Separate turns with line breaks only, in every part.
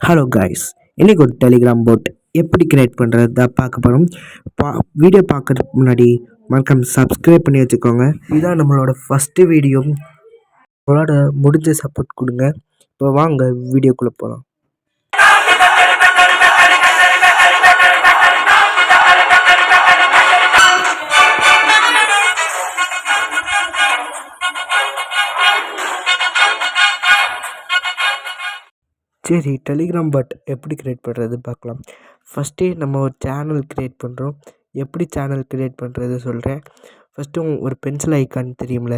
Hello guys, இன்றைக்கி ஒரு Telegram boat எப்படி கிரியேட் பண்ணுறது தான் பார்க்க போகிறோம். வீடியோ பார்க்கறதுக்கு முன்னாடி மறக்காம சப்ஸ்கிரைப் பண்ணி வச்சுக்கோங்க. இதுதான் நம்மளோட ஃபஸ்ட்டு வீடியோ. உங்களோட முடிஞ்ச சப்போர்ட் கொடுங்க. இப்போ வாங்க வீடியோக்குள்ளே போகலாம். சரி, டெலிகிராம் பாட் எப்படி க்ரியேட் பண்ணுறது பார்க்கலாம். ஃபஸ்ட்டே நம்ம ஒரு சேனல் க்ரியேட் பண்ணுறோம். எப்படி சேனல் க்ரியேட் பண்ணுறது சொல்கிறேன். ஃபஸ்ட்டு ஒரு பென்சில் ஐக்கான் தெரியும்ல,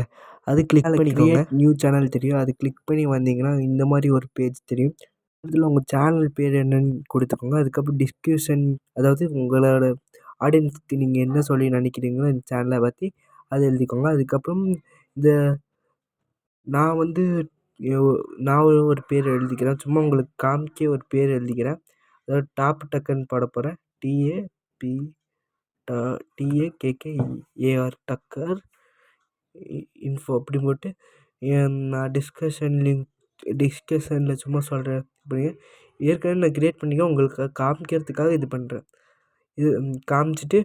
அது கிளிக் பண்ணிக்கோங்க. நியூ சேனல் தெரியும், அது கிளிக் பண்ணி வந்தீங்கன்னா இந்த மாதிரி ஒரு பேஜ் தெரியும். இதில் உங்கள் சேனல் பேர் என்னன்னு கொடுத்துக்கோங்க. அதுக்கப்புறம் டிஸ்கிரிப்ஷன், அதாவது உங்களோட ஆடியன்ஸ்க்கு நீங்கள் என்ன சொல்லி நினைக்கிறீங்களோ இந்த சேனலை பற்றி அதை எழுதிக்கோங்க. அதுக்கப்புறம் இந்த நான் வந்து நான் ஒரு பேர் எழுதிக்கிறேன். சும்மா உங்களுக்கு காமிக்க ஒரு பேர் எழுதிக்கிறேன். அதாவது டாப் டக்குன்னு போட போகிறேன். டிஏபி டிஏகேகேஏஆர் டக்கர் இன்ஃபோ அப்படி போட்டு நான் டிஸ்கஷனில் சும்மா சொல்கிறேன். அப்படிங்க ஏற்கனவே நான் க்ரியேட் பண்ணிக்க உங்களுக்கு காமிக்கிறதுக்காக இது பண்ணுறேன். இது காமிச்சிட்டு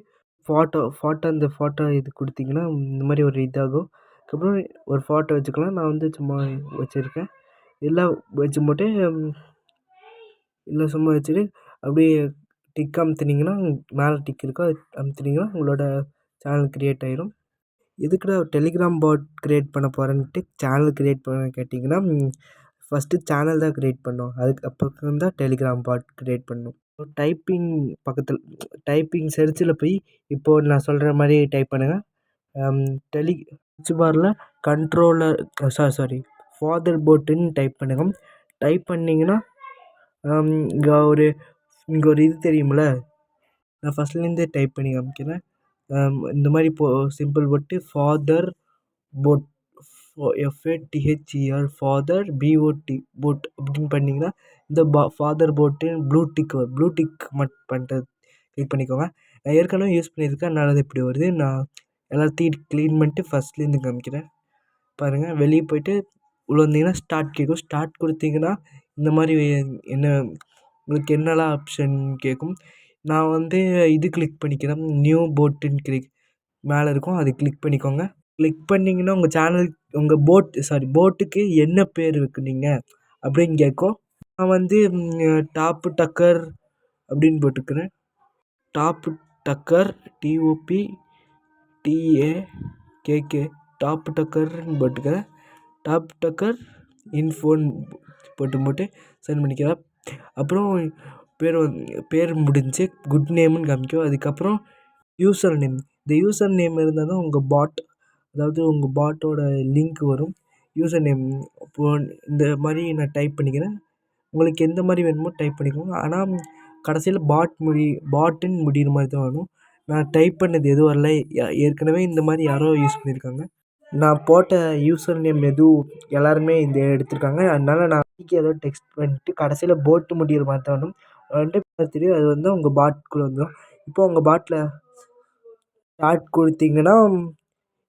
அந்த ஃபோட்டோ இது கொடுத்தீங்கன்னா இந்த மாதிரி ஒரு இதாகும். அதுக்கப்புறம் ஒரு ஃபோட்டோ வச்சுக்கலாம். நான் வந்து சும்மா வச்சுருக்கேன். எல்லாம் வச்சு போட்டு இல்லை சும்மா வச்சுட்டு அப்படியே டிக் அமுத்துனீங்கன்னா மேலே டிக் இருக்கோ அது அமுத்துனீங்கன்னா உங்களோட சேனல் க்ரியேட் ஆகிரும். எதுக்குடா டெலிகிராம் பாட் க்ரியேட் பண்ண போகிறேன்ட்டு சேனல் க்ரியேட் பண்ண கேட்டிங்கன்னா, ஃபஸ்ட்டு சேனல் தான் க்ரியேட் பண்ணோம். அதுக்கப்புறம் தான் டெலிகிராம் பாட் க்ரியேட் பண்ணணும். டைப்பிங் பக்கத்தில் டைப்பிங் சர்ச்சில் போய் இப்போது நான் சொல்கிற மாதிரி டைப் பண்ணுங்கள். சர்ச் பாரில் கண்ட்ரோலர் ஃபாதர் போட்டுன்னு டைப் பண்ணுங்கள். டைப் பண்ணிங்கன்னா இங்கே ஒரு இது தெரியுமில்ல, நான் ஃபஸ்ட்லேருந்தே டைப் பண்ணி காமிக்கிறேன். இந்த மாதிரி சிம்பிள் போட்டு father boat FATHER father BOT boat அப்படின்னு பண்ணிங்கன்னா இந்த ஃபாதர் போட்டு ப்ளூ டிக் பண்ணுறது கிளிக் பண்ணிக்கோங்க. நான் ஏற்கனவே யூஸ் பண்ணியிருக்கேன், அதனால அது இப்படி வருது. நான் எல்லாத்தையும் க்ளீன் பண்ணிட்டு ஃபஸ்ட்லேருந்து காமிக்கிறேன். பாருங்கள், வெளியே போய்ட்டு உள்ள வந்தீங்கன்னா ஸ்டார்ட் கேட்கும். ஸ்டார்ட் கொடுத்தீங்கன்னா இந்த மாதிரி என்ன உங்களுக்கு என்னெல்லாம் ஆப்ஷன் கேட்கும். நான் வந்து இது கிளிக் பண்ணிக்கிறேன். நியூ போட்டுன்னு மேலே இருக்கும், அது கிளிக் பண்ணிக்கோங்க. கிளிக் பண்ணிங்கன்னா உங்கள் சேனல் உங்கள் போட்டுக்கு என்ன பேர் வைக்குனீங்க அப்படின்னு கேட்கும். நான் வந்து டாப்பு டக்கர் அப்படின்னு போட்டுக்கிறேன். டாப்பு டக்கர் TOPTAKK டாப் டக்கர்னு போட்டுக்கிறேன். டாப் டக்கர் இன்ஃபோன் போட்டு சென்ட் பண்ணிக்கிறேன். அப்புறம் பேர் முடிஞ்சு குட் நேம்னு காமிக்கும். அதுக்கப்புறம் யூசர் நேம், இந்த யூசர் நேம் இருந்தால் தான் உங்கள் பாட், அதாவது உங்கள் பாட்டோட லிங்க் வரும். யூசர் நேம் இப்போது இந்த மாதிரி நான் டைப் பண்ணிக்கிறேன். உங்களுக்கு எந்த மாதிரி வேணுமோ டைப் பண்ணிக்கோங்க. ஆனால் கடைசியில் பாட்டுன்னு முடிகிற மாதிரி தான் வரும். நான் டைப் பண்ணது எதுவும் வரல, ஏற்கனவே இந்த மாதிரி யாரோ யூஸ் பண்ணியிருக்காங்க. நான் போட்ட யூசர் நேம் எதுவும் எல்லாருமே இந்த எடுத்திருக்காங்க. அதனால நான் ஏதோ டெக்ஸ்ட் பண்ணிட்டு கடைசியில் போட்டு முடிகிற மாதிரி தான் வரும். வந்துட்டு தெரியும், அது வந்து உங்கள் பாட்டுக்குள்ளே வந்துடும். இப்போ உங்கள் பாட்டில் ஸ்டார்ட் கொடுத்தீங்கன்னா,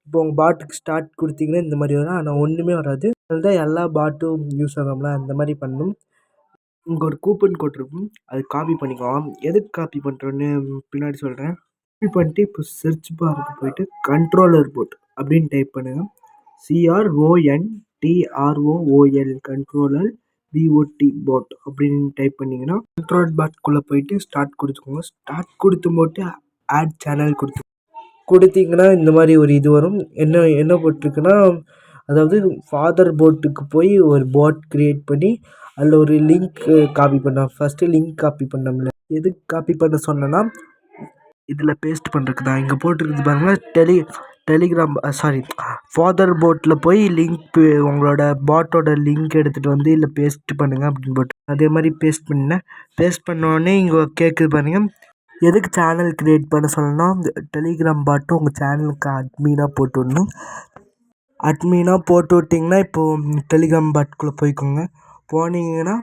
இப்போ உங்கள் பாட்டுக்கு ஸ்டார்ட் கொடுத்தீங்கன்னா இந்த மாதிரி வரும். ஆனால் ஒன்றுமே வராது. அதுதான் எல்லா பாட்டும் யூஸ் ஆகாமல அந்த மாதிரி பண்ணணும். இங்கே ஒரு கூப்பன் கோட் இருக்கும், அது காப்பி பண்ணிக்கலாம். எதுக்கு காப்பி பண்ணுறோன்னு பின்னாடி சொல்கிறேன். காப்பி பண்ணிட்டு இப்போ சர்ச் பாருக்கு போய்ட்டு கண்ட்ரோலர் போட் அப்படின்னு டைப் பண்ணுங்கள். CRONTROOL கண்ட்ரோலர் BOT போட் அப்படின்னு டைப் பண்ணிங்கன்னா கண்ட்ரோல் பாட்குள்ளே போய்ட்டு ஸ்டார்ட் கொடுத்துக்கோங்க. ஸ்டார்ட் கொடுத்து போட்டு ஆட் சேனல் கொடுத்தீங்கன்னா இந்த மாதிரி ஒரு இது வரும். என்ன போட்டிருக்குன்னா, அதாவது ஃபாதர் போட்டுக்கு போய் ஒரு போட் க்ரியேட் பண்ணி அதில் ஒரு லிங்க் காப்பி பண்ணோம். ஃபஸ்ட்டு லிங்க் காப்பி பண்ணோம்ல, எதுக்கு காப்பி பண்ண சொன்னேன்னா இதில் பேஸ்ட் பண்ணுறதுக்கு தான். இங்கே போட்டிருக்குது பாருங்கள், டெலிகிராம் ஃபாதர் போட்டில் போய் உங்களோட பாட்டோட லிங்க் எடுத்துகிட்டு வந்து இல்லை பேஸ்ட் பண்ணுங்கள் அப்படின்னு போட்டு அதே மாதிரி பேஸ்ட் பண்ணோடனே இங்கே கேட்குது பாருங்கள், எதுக்கு சேனல் க்ரியேட் பண்ண சொல்லணும்னா டெலிகிராம் பாட்டும் உங்கள் சேனலுக்கு அட்மீனாக போட்டு விடணும். அட்மீனாக போட்டு விட்டிங்கன்னா இப்போது டெலிகிராம் பாட்குள்ளே போய்க்கோங்க. போனீங்கன்னா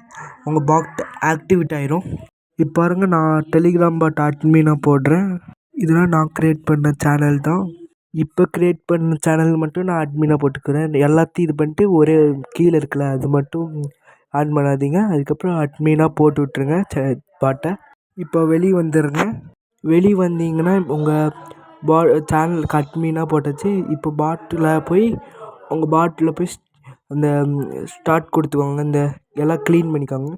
உங்கள் பாட் ஆக்டிவேட் ஆயிரும். இப்போ பாருங்கள், நான் டெலிகிராம் பாட் அட்மீனாக போடுறேன். இதெல்லாம் நான் க்ரியேட் பண்ண சேனல் தான். இப்போ க்ரியேட் பண்ண சேனல் மட்டும் நான் அட்மீனாக போட்டுக்கிறேன். எல்லாத்தையும் இது பண்ணிட்டு ஒரே கீழே இருக்குல்ல அது மட்டும் ஆன் பண்ணாதீங்க. அதுக்கப்புறம் அட்மினாக போட்டு விட்ருங்க பாட்டை. இப்போ வெளியே வந்துடுங்க. வெளியே வந்தீங்கன்னா உங்கள் சேனலுக்கு அட்மினாக போட்டாச்சு. இப்போ பாட்டில் போய் உங்கள் பாட்டில் போய் அந்த ஸ்டார்ட் கொடுத்துக்கோங்க. இந்த எல்லாம் க்ளீன் பண்ணிக்கோங்க.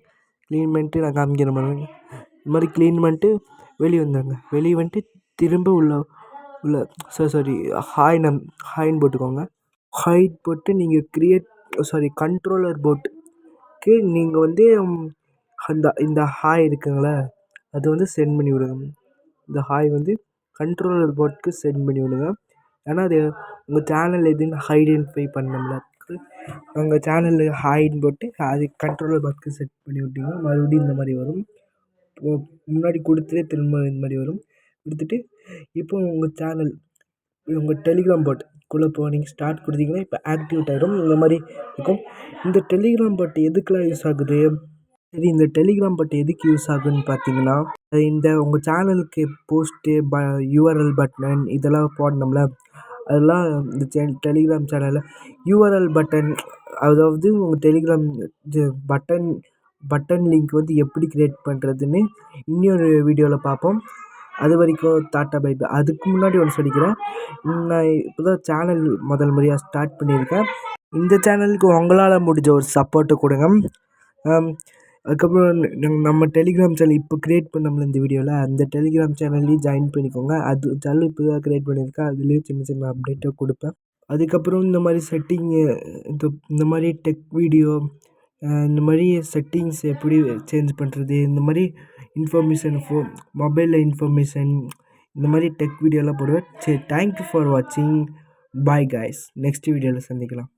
க்ளீன் பண்ணிட்டு நான் காமிக்கிற மாதிரி இந்த மாதிரி க்ளீன் பண்ணிட்டு வெளியே வந்துடுங்க. வெளியே வந்துட்டு திரும்ப உள்ள சாரி ஹாய்ன்னு போட்டுக்கோங்க. ஹாய் போட்டு நீங்கள் கண்ட்ரோலர் போட்டுக்கு நீங்கள் இந்த ஹாய் இருக்குங்களே அது சென்ட் பண்ணி விடுங்க. இந்த ஹாய் கண்ட்ரோலர் போட்டுக்கு சென்ட் பண்ணி விடுங்க. ஏன்னா அது உங்கள் சேனல் எதுன்னு ஐடென்டிஃபை பண்ணோம்ல, உங்கள் சேனலில் ஹாய்ன்னு போட்டு அது கண்ட்ரோலர் பாக்ஸுக்கு செட் பண்ணி விட்டிங்கன்னா மறுபடியும் இந்த மாதிரி வரும். முன்னாடி கொடுத்ததே திரும்ப இந்த மாதிரி வரும். கொடுத்துட்டு இப்போ உங்கள் சேனல் உங்கள் டெலிகிராம் பாட்டுக்குள்ளே நீங்கள் ஸ்டார்ட் கொடுத்தீங்கன்னா இப்போ ஆக்டிவேட் ஆகிடும். இந்த மாதிரி இருக்கும். இந்த டெலிகிராம் பாட்டு எதுக்கெலாம் யூஸ் ஆகுது? சரி, இந்த டெலிகிராம் பாட்டு எதுக்கு யூஸ் ஆகுதுன்னு பார்த்தீங்கன்னா, இந்த உங்கள் சேனலுக்கு போஸ்ட்டு யூஆர்எல் பட்டன் இதெல்லாம் போடணும்ல, அதெல்லாம் இந்த டெலிகிராம் சேனலில் யூஆர்எல் பட்டன், அதாவது உங்கள் டெலிகிராம் இது பட்டன் லிங்க் எப்படி க்ரியேட் பண்ணுறதுன்னு இன்னொரு வீடியோவில் பார்ப்போம். அது வரைக்கும் டாட்டா பை பை. அதுக்கு முன்னாடி ஒன்று சொல்லிக்கிறேன். நான் இப்போ தான் சேனல் முதல் முறையாக ஸ்டார்ட் பண்ணியிருக்கேன். இந்த சேனலுக்கு உங்களால் முடிஞ்ச ஒரு சப்போர்ட்டை கொடுங்க. அதுக்கப்புறம் நம்ம டெலிகிராம் சேனல் இப்போ க்ரியேட் பண்ணோம்ல இந்த வீடியோவில், அந்த டெலிகிராம் சேனல்லையும் ஜாயின் பண்ணிக்கோங்க. அது சேனல் இப்போ தான் க்ரியேட் பண்ணியிருக்கேன். அதுலேயும் சின்ன சின்ன அப்டேட்டை கொடுப்பேன். அதுக்கப்புறம் இந்த மாதிரி செட்டிங்கு இந்த மாதிரி டெக் வீடியோ, இந்த மாதிரி செட்டிங்ஸ் எப்படி சேஞ்ச் பண்ணுறது, இந்த மாதிரி இன்ஃபர்மேஷன் மொபைலில் இன்ஃபர்மேஷன், இந்த மாதிரி டெக் வீடியோலாம் போடுவேன். சரி, தேங்க்யூ ஃபார் வாட்சிங். Bye guys. நெக்ஸ்ட் வீடியோவில் சந்திக்கலாம்.